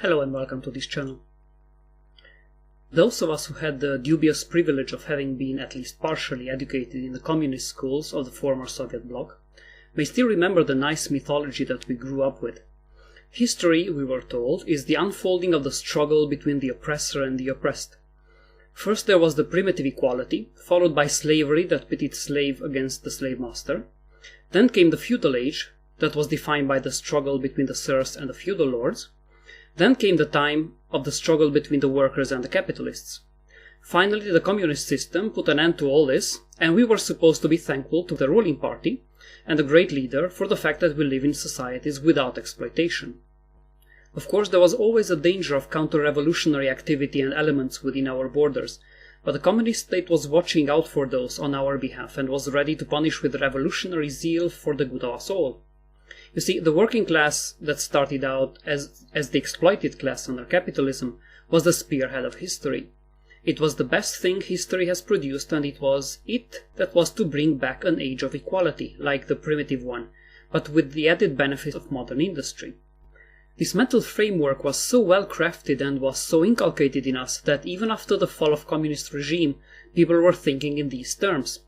Hello and welcome to this channel. Those of us who had the dubious privilege of having been at least partially educated in the communist schools of the former Soviet bloc may still remember the nice mythology that we grew up with. History, we were told, is the unfolding of the struggle between the oppressor and the oppressed. First there was the primitive equality, followed by slavery that pitted slave against the slave master. Then came the feudal age, that was defined by the struggle between the serfs and the feudal lords. Then came the time of the struggle between the workers and the capitalists. Finally, the communist system put an end to all this, and we were supposed to be thankful to the ruling party and the great leader for the fact that we live in societies without exploitation. Of course, there was always a danger of counter-revolutionary activity and elements within our borders, but the communist state was watching out for those on our behalf and was ready to punish with revolutionary zeal for the good of us all. You see, the working class that started out as the exploited class under capitalism was the spearhead of history. It was the best thing history has produced, and it was it that was to bring back an age of equality, like the primitive one, but with the added benefit of modern industry. This mental framework was so well crafted and was so inculcated in us that even after the fall of communist regime, people were thinking in these terms.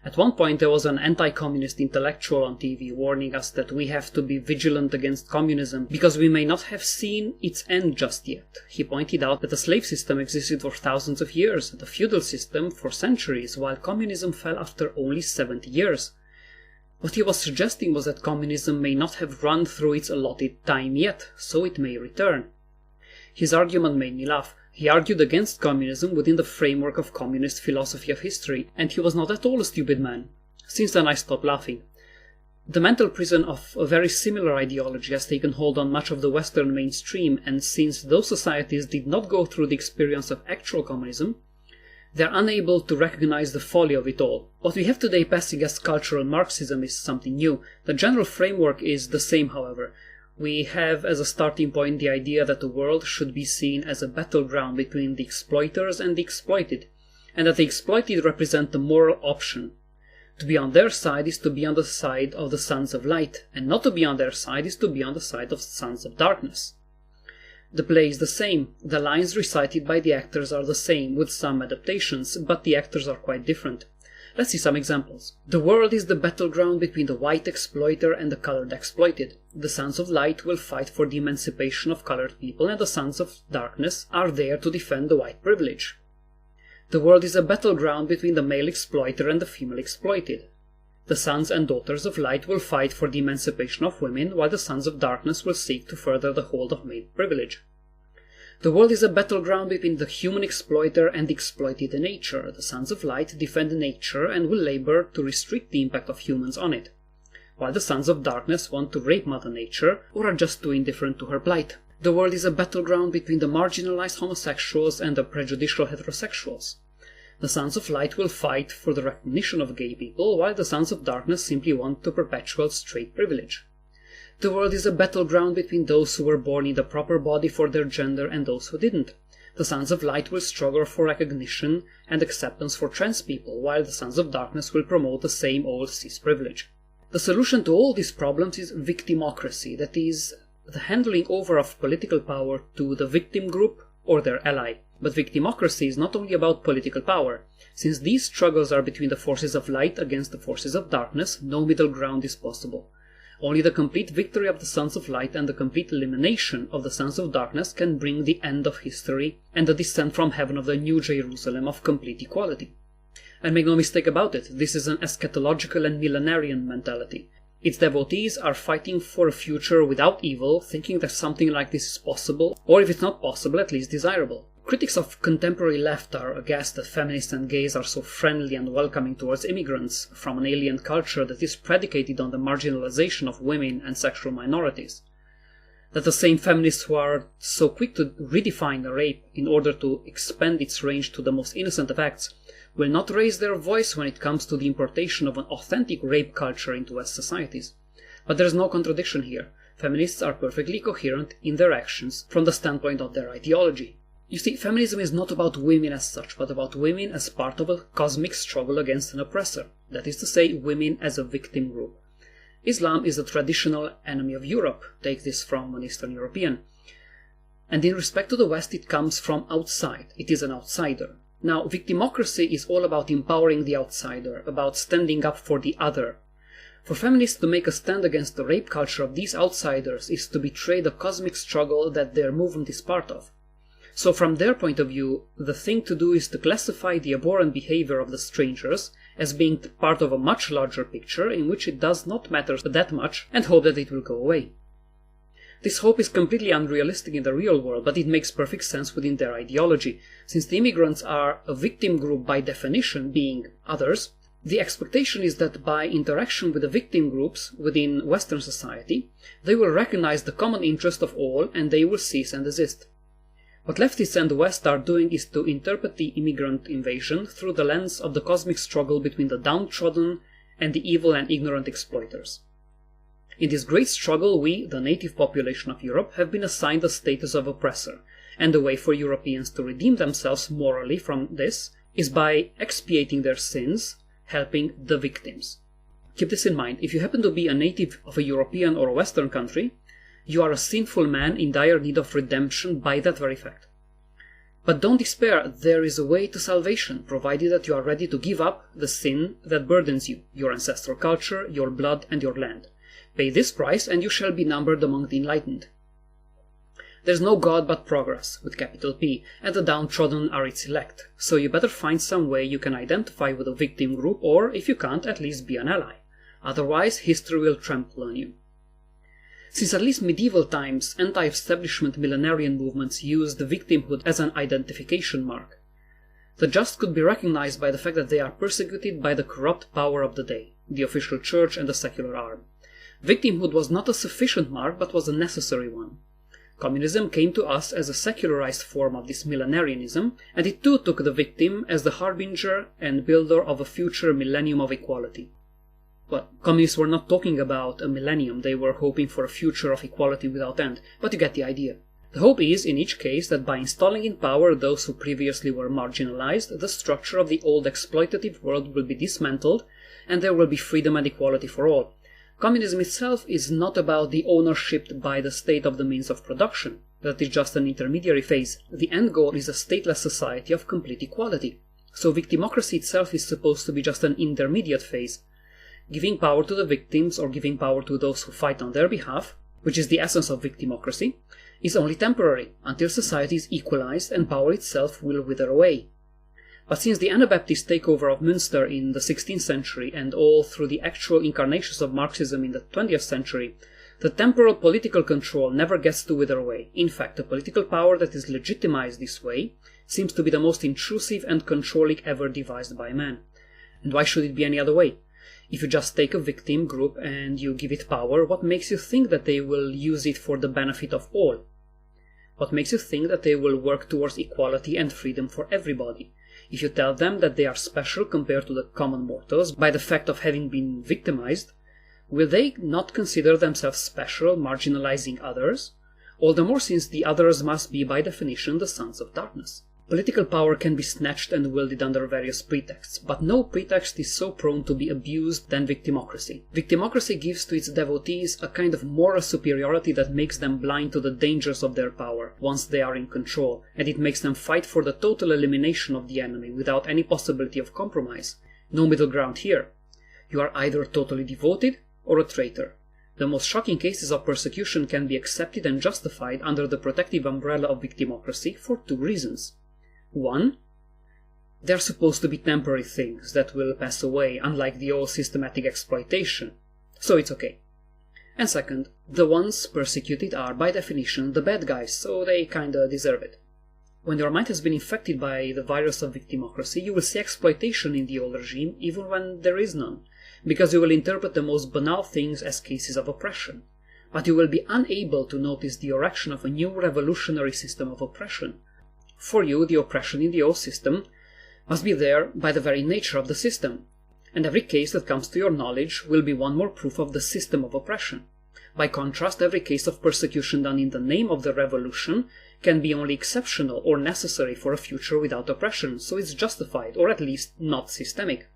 At one point there was an anti-communist intellectual on TV warning us that we have to be vigilant against communism because we may not have seen its end just yet. He pointed out that the slave system existed for thousands of years, the feudal system for centuries, while communism fell after only 70 years. What he was suggesting was that communism may not have run through its allotted time yet, so it may return. His argument made me laugh. He argued against communism within the framework of communist philosophy of history, and he was not at all a stupid man. Since then I stopped laughing. The mental prison of a very similar ideology has taken hold on much of the Western mainstream, and since those societies did not go through the experience of actual communism, they are unable to recognize the folly of it all. What we have today passing as cultural Marxism is something new. The general framework is the same, however. We have as a starting point the idea that the world should be seen as a battleground between the exploiters and the exploited, and that the exploited represent the moral option. To be on their side is to be on the side of the sons of light, and not to be on their side is to be on the side of the sons of darkness. The play is the same, the lines recited by the actors are the same, with some adaptations, but the actors are quite different. Let's see some examples. The world is the battleground between the white exploiter and the colored exploited. The sons of light will fight for the emancipation of colored people, and the sons of darkness are there to defend the white privilege. The world is a battleground between the male exploiter and the female exploited. The sons and daughters of light will fight for the emancipation of women, while the sons of darkness will seek to further the hold of male privilege. The world is a battleground between the human exploiter and the exploited nature. The sons of light defend nature and will labor to restrict the impact of humans on it, while the sons of darkness want to rape Mother Nature or are just too indifferent to her plight. The world is a battleground between the marginalized homosexuals and the prejudicial heterosexuals. The sons of light will fight for the recognition of gay people, while the sons of darkness simply want to perpetuate straight privilege. The world is a battleground between those who were born in the proper body for their gender and those who didn't. The sons of light will struggle for recognition and acceptance for trans people, while the sons of darkness will promote the same old cis privilege. The solution to all these problems is victimocracy, that is, the handing over of political power to the victim group or their ally. But victimocracy is not only about political power. Since these struggles are between the forces of light against the forces of darkness, no middle ground is possible. Only the complete victory of the sons of light and the complete elimination of the sons of darkness can bring the end of history and the descent from heaven of the New Jerusalem of complete equality. And make no mistake about it, this is an eschatological and millenarian mentality. Its devotees are fighting for a future without evil, thinking that something like this is possible, or if it's not possible, at least desirable. Critics of contemporary left are aghast that feminists and gays are so friendly and welcoming towards immigrants from an alien culture that is predicated on the marginalization of women and sexual minorities. That the same feminists who are so quick to redefine rape in order to expand its range to the most innocent of acts will not raise their voice when it comes to the importation of an authentic rape culture into West societies. But there is no contradiction here. Feminists are perfectly coherent in their actions from the standpoint of their ideology. You see, feminism is not about women as such, but about women as part of a cosmic struggle against an oppressor. That is to say, women as a victim group. Islam is a traditional enemy of Europe. Take this from an Eastern European. And in respect to the West, it comes from outside. It is an outsider. Now, victimocracy is all about empowering the outsider, about standing up for the other. For feminists to make a stand against the rape culture of these outsiders is to betray the cosmic struggle that their movement is part of. So from their point of view, the thing to do is to classify the abhorrent behavior of the strangers as being part of a much larger picture in which it does not matter that much, and hope that it will go away. This hope is completely unrealistic in the real world, but it makes perfect sense within their ideology. Since the immigrants are a victim group by definition, being others, the expectation is that by interaction with the victim groups within Western society, they will recognize the common interest of all and they will cease and desist. What leftists and the West are doing is to interpret the immigrant invasion through the lens of the cosmic struggle between the downtrodden and the evil and ignorant exploiters. In this great struggle, we, the native population of Europe, have been assigned the status of oppressor, and the way for Europeans to redeem themselves morally from this is by expiating their sins, helping the victims. Keep this in mind. If you happen to be a native of a European or a Western country, you are a sinful man in dire need of redemption by that very fact. But don't despair, there is a way to salvation, provided that you are ready to give up the sin that burdens you, your ancestral culture, your blood, and your land. Pay this price, and you shall be numbered among the enlightened. There is no God but progress, with capital P, and the downtrodden are its elect, so you better find some way you can identify with a victim group, or, if you can't, at least be an ally. Otherwise, history will trample on you. Since at least medieval times, anti-establishment millenarian movements used victimhood as an identification mark. The just could be recognized by the fact that they are persecuted by the corrupt power of the day, the official church and the secular arm. Victimhood was not a sufficient mark, but was a necessary one. Communism came to us as a secularized form of this millenarianism, and it too took the victim as the harbinger and builder of a future millennium of equality. Well, communists were not talking about a millennium, they were hoping for a future of equality without end, but you get the idea. The hope is, in each case, that by installing in power those who previously were marginalized, the structure of the old exploitative world will be dismantled, and there will be freedom and equality for all. Communism itself is not about the ownership by the state of the means of production. That is just an intermediary phase. The end goal is a stateless society of complete equality. So victimocracy itself is supposed to be just an intermediate phase. Giving power to the victims or giving power to those who fight on their behalf, which is the essence of victimocracy, is only temporary, until society is equalized and power itself will wither away. But since the Anabaptist takeover of Münster in the 16th century and all through the actual incarnations of Marxism in the 20th century, the temporal political control never gets to wither away. In fact, the political power that is legitimized this way seems to be the most intrusive and controlling ever devised by man. And why should it be any other way? If you just take a victim group and you give it power, what makes you think that they will use it for the benefit of all? What makes you think that they will work towards equality and freedom for everybody? If you tell them that they are special compared to the common mortals by the fact of having been victimized, will they not consider themselves special, marginalizing others? All the more since the others must be by definition the sons of darkness. Political power can be snatched and wielded under various pretexts, but no pretext is so prone to be abused than victimocracy. Victimocracy gives to its devotees a kind of moral superiority that makes them blind to the dangers of their power once they are in control, and it makes them fight for the total elimination of the enemy without any possibility of compromise. No middle ground here. You are either totally devoted or a traitor. The most shocking cases of persecution can be accepted and justified under the protective umbrella of victimocracy for two reasons. One, they are supposed to be temporary things that will pass away, unlike the old systematic exploitation, so it's okay. And second, the ones persecuted are by definition the bad guys, so they kinda deserve it. When your mind has been infected by the virus of victimocracy, you will see exploitation in the old regime even when there is none, because you will interpret the most banal things as cases of oppression. But you will be unable to notice the erection of a new revolutionary system of oppression. For you, the oppression in the old system must be there by the very nature of the system, and every case that comes to your knowledge will be one more proof of the system of oppression. By contrast, every case of persecution done in the name of the revolution can be only exceptional or necessary for a future without oppression, so it's justified, or at least not systemic.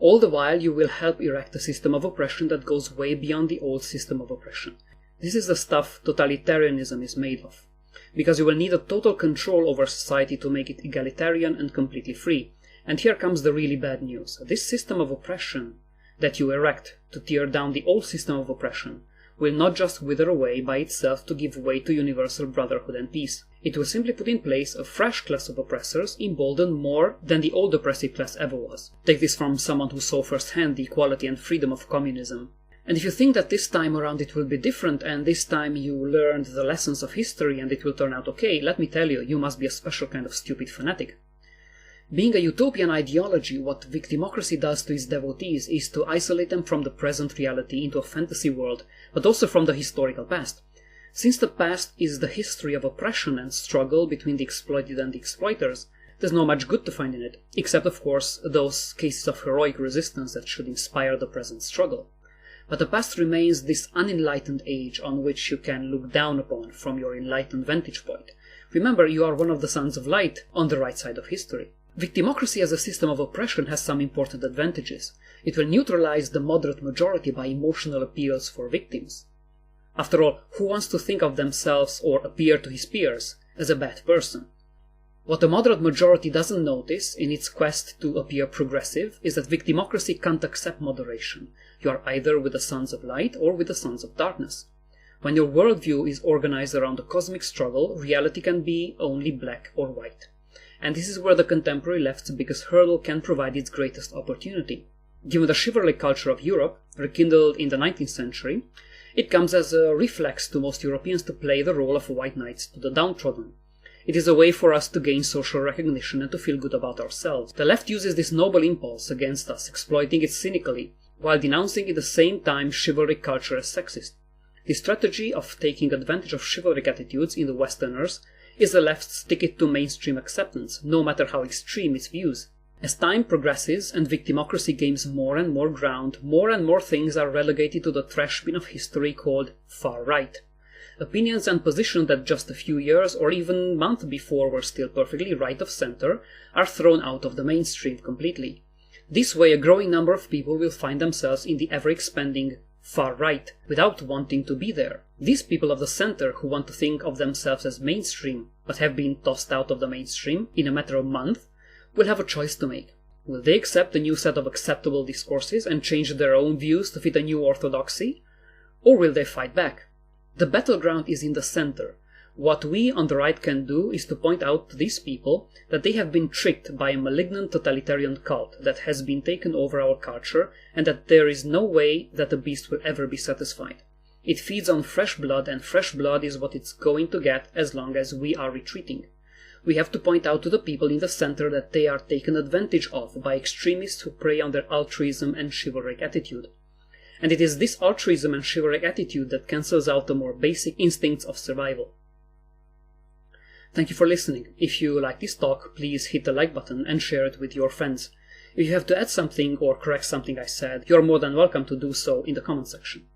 All the while you will help erect a system of oppression that goes way beyond the old system of oppression. This is the stuff totalitarianism is made of. because you will need a total control over society to make it egalitarian and completely free. And here comes the really bad news. This system of oppression that you erect to tear down the old system of oppression will not just wither away by itself to give way to universal brotherhood and peace. It will simply put in place a fresh class of oppressors, emboldened more than the old oppressive class ever was. Take this from someone who saw firsthand the equality and freedom of communism. And if you think that this time around it will be different, and this time you learned the lessons of history and it will turn out okay, let me tell you, you must be a special kind of stupid fanatic. Being a utopian ideology, what Victimocracy does to its devotees is to isolate them from the present reality into a fantasy world, but also from the historical past. Since the past is the history of oppression and struggle between the exploited and the exploiters, there's not much good to find in it, except of course those cases of heroic resistance that should inspire the present struggle. But the past remains this unenlightened age on which you can look down upon from your enlightened vantage point. Remember, you are one of the sons of light on the right side of history. Victimocracy as a system of oppression has some important advantages. It will neutralize the moderate majority by emotional appeals for victims. After all, who wants to think of themselves or appear to his peers as a bad person? What the moderate majority doesn't notice in its quest to appear progressive is that Victimocracy can't accept moderation. You are either with the sons of light or with the sons of darkness. When your worldview is organized around a cosmic struggle, reality can be only black or white. And this is where the contemporary left's biggest hurdle can provide its greatest opportunity. Given the chivalric culture of Europe, rekindled in the 19th century, it comes as a reflex to most Europeans to play the role of white knights to the downtrodden. It is a way for us to gain social recognition and to feel good about ourselves. The left uses this noble impulse against us, exploiting it cynically, while denouncing at the same time chivalric culture as sexist. The strategy of taking advantage of chivalric attitudes in the Westerners is the left's ticket to mainstream acceptance, no matter how extreme its views. As time progresses and Victimocracy gains more and more ground, more and more things are relegated to the trash bin of history called far right. Opinions and positions that just a few years or even months before were still perfectly right of center are thrown out of the mainstream completely. This way a growing number of people will find themselves in the ever-expanding far right without wanting to be there. These people of the center who want to think of themselves as mainstream but have been tossed out of the mainstream in a matter of months will have a choice to make. Will they accept a new set of acceptable discourses and change their own views to fit a new orthodoxy? Or will they fight back? The battleground is in the center. What we on the right can do is to point out to these people that they have been tricked by a malignant totalitarian cult that has been taken over our culture and that there is no way that the beast will ever be satisfied. It feeds on fresh blood, and fresh blood is what it's going to get as long as we are retreating. We have to point out to the people in the center that they are taken advantage of by extremists who prey on their altruism and chivalric attitude. And it is this altruism and chivalric attitude that cancels out the more basic instincts of survival. Thank you for listening. If you like this talk, please hit the like button and share it with your friends. If you have to add something or correct something I said, you are more than welcome to do so in the comment section.